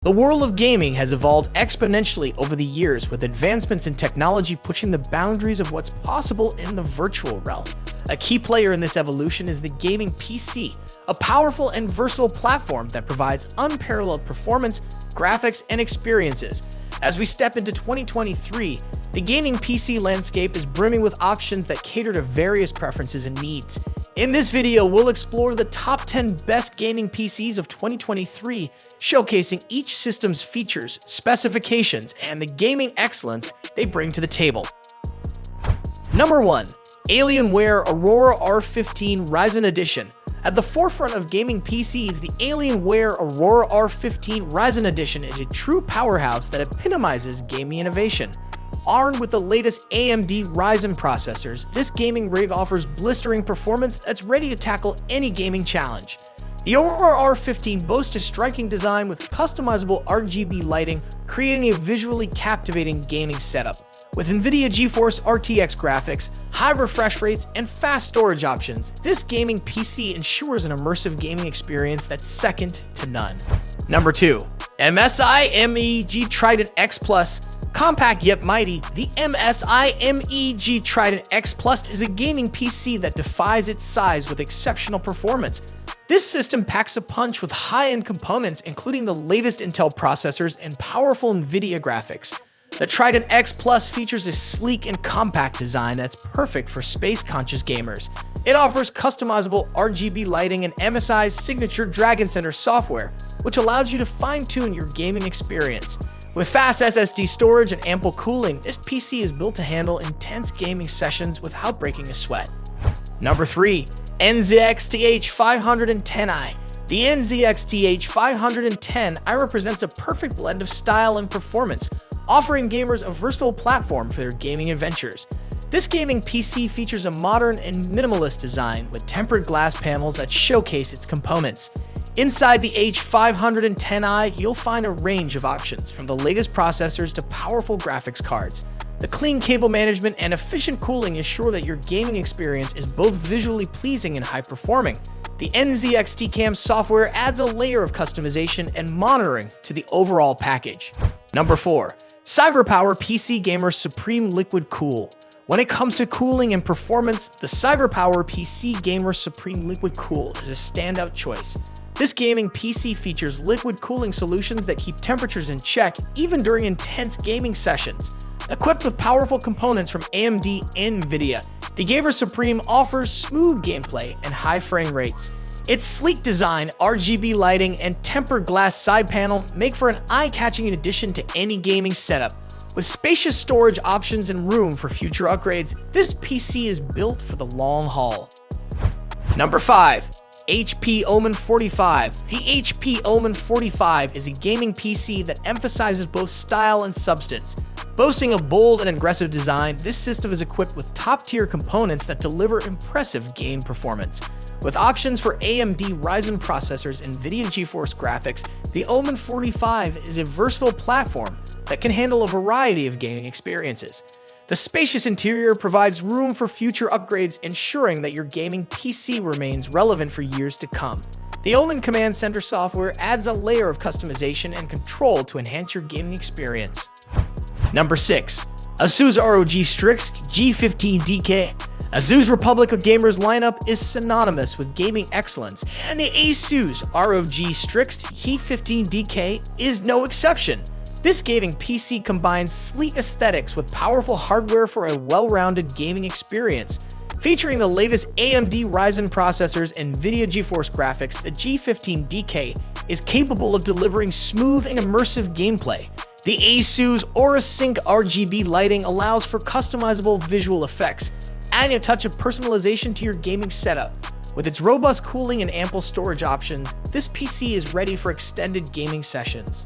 The world of gaming has evolved exponentially over the years, with advancements in technology pushing the boundaries of what's possible in the virtual realm. A key player in this evolution is the gaming PC, a powerful and versatile platform that provides unparalleled performance, graphics, and experiences. As we step into 2023, the gaming PC landscape is brimming with options that cater to various preferences and needs. In this video, we'll explore the top 10 best gaming PCs of 2023, showcasing each system's features, specifications, and the gaming excellence they bring to the table. Number 1. Alienware Aurora R15 Ryzen Edition. At the forefront of gaming PCs, the Alienware Aurora R15 Ryzen Edition is a true powerhouse that epitomizes gaming innovation. Armed with the latest AMD Ryzen processors, this gaming rig offers blistering performance that's ready to tackle any gaming challenge. The Aurora R15 boasts a striking design with customizable RGB lighting, creating a visually captivating gaming setup. With NVIDIA GeForce RTX graphics, high refresh rates, and fast storage options, this gaming PC ensures an immersive gaming experience that's second to none. Number 2. MSI MEG Trident X Plus. Compact yet mighty, the MSI MEG Trident X Plus is a gaming PC that defies its size with exceptional performance. This system packs a punch with high-end components, including the latest Intel processors and powerful NVIDIA graphics. The Trident X Plus features a sleek and compact design that's perfect for space-conscious gamers. It offers customizable RGB lighting and MSI's signature Dragon Center software, which allows you to fine-tune your gaming experience. With fast SSD storage and ample cooling, this PC is built to handle intense gaming sessions without breaking a sweat. Number 3. NZXT H510i. The NZXT H510i represents a perfect blend of style and performance, offering gamers a versatile platform for their gaming adventures. This gaming PC features a modern and minimalist design with tempered glass panels that showcase its components. Inside the H510i, you'll find a range of options, from the latest processors to powerful graphics cards. The clean cable management and efficient cooling ensure that your gaming experience is both visually pleasing and high-performing. The NZXT Cam software adds a layer of customization and monitoring to the overall package. Number 4. CyberpowerPC Gamer Supreme Liquid Cool. When it comes to cooling and performance, the CyberpowerPC Gamer Supreme Liquid Cool is a standout choice. This gaming PC features liquid cooling solutions that keep temperatures in check even during intense gaming sessions. Equipped with powerful components from AMD and NVIDIA, the Gamer Supreme offers smooth gameplay and high frame rates. Its sleek design, RGB lighting, and tempered glass side panel make for an eye-catching addition to any gaming setup. With spacious storage options and room for future upgrades, this PC is built for the long haul. Number 5. HP Omen 45. The HP Omen 45 is a gaming PC that emphasizes both style and substance. Boasting a bold and aggressive design, this system is equipped with top-tier components that deliver impressive game performance. With options for AMD Ryzen processors and NVIDIA GeForce graphics, the Omen 45 is a versatile platform that can handle a variety of gaming experiences. The spacious interior provides room for future upgrades, ensuring that your gaming PC remains relevant for years to come. The Omen Command Center software adds a layer of customization and control to enhance your gaming experience. Number 6. Asus ROG Strix G15DK. Asus Republic of Gamers lineup is synonymous with gaming excellence, and the Asus ROG Strix G15DK is no exception. This gaming PC combines sleek aesthetics with powerful hardware for a well-rounded gaming experience. Featuring the latest AMD Ryzen processors and NVIDIA GeForce graphics, the G15DK is capable of delivering smooth and immersive gameplay. The Asus Aura Sync RGB lighting allows for customizable visual effects, adding a touch of personalization to your gaming setup. With its robust cooling and ample storage options, this PC is ready for extended gaming sessions.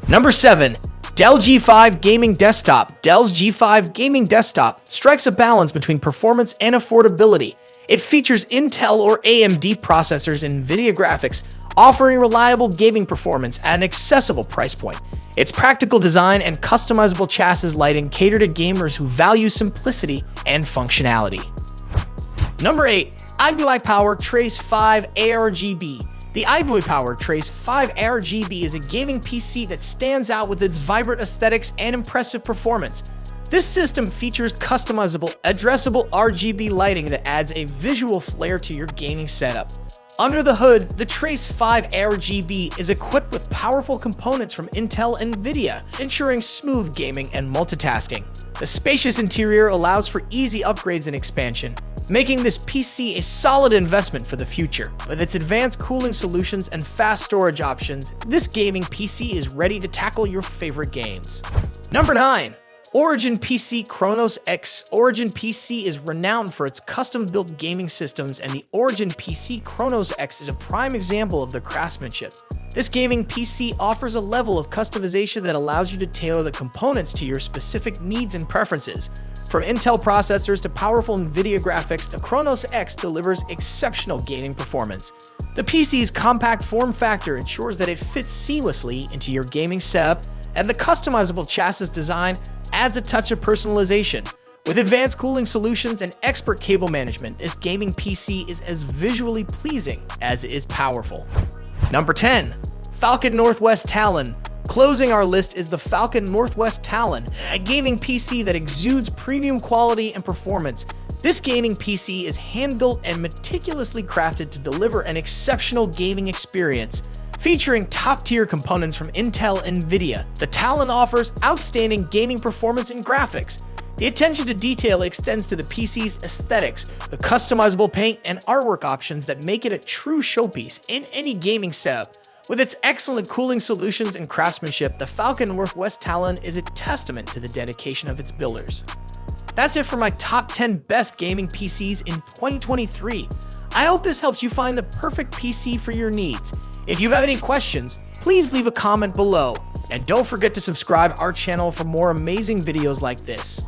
Number 7. Dell G5 Gaming Desktop. Dell's G5 Gaming Desktop strikes a balance between performance and affordability. It features Intel or AMD processors and NVIDIA graphics, offering reliable gaming performance at an accessible price point. Its practical design and customizable chassis lighting cater to gamers who value simplicity and functionality. Number 8. iBUYPOWER Trace 5 ARGB. The iBUYPOWER Trace 5 ARGB is a gaming PC that stands out with its vibrant aesthetics and impressive performance. This system features customizable, addressable RGB lighting that adds a visual flair to your gaming setup. Under the hood, the Trace 5 ARGB is equipped with powerful components from Intel and NVIDIA, ensuring smooth gaming and multitasking. The spacious interior allows for easy upgrades and expansion, making this PC a solid investment for the future. With its advanced cooling solutions and fast storage options, this gaming PC is ready to tackle your favorite games. Number 9. Origin PC Chronos X. Origin PC is renowned for its custom-built gaming systems, and the Origin PC Chronos X is a prime example of their craftsmanship. This gaming PC offers a level of customization that allows you to tailor the components to your specific needs and preferences. From Intel processors to powerful NVIDIA graphics, the Chronos X delivers exceptional gaming performance. The PC's compact form factor ensures that it fits seamlessly into your gaming setup, and the customizable chassis design adds a touch of personalization. With advanced cooling solutions and expert cable management, this gaming PC is as visually pleasing as it is powerful. Number 10. Falcon Northwest Talon. Closing our list is the Falcon Northwest Talon, a gaming PC that exudes premium quality and performance. This gaming PC is hand-built and meticulously crafted to deliver an exceptional gaming experience. Featuring top-tier components from Intel and NVIDIA, the Talon offers outstanding gaming performance and graphics. The attention to detail extends to the PC's aesthetics, the customizable paint and artwork options that make it a true showpiece in any gaming setup. With its excellent cooling solutions and craftsmanship, the Falcon Northwest Talon is a testament to the dedication of its builders. That's it for my top 10 best gaming PCs in 2023. I hope this helps you find the perfect PC for your needs. If you have any questions, please leave a comment below. And don't forget to subscribe our channel for more amazing videos like this.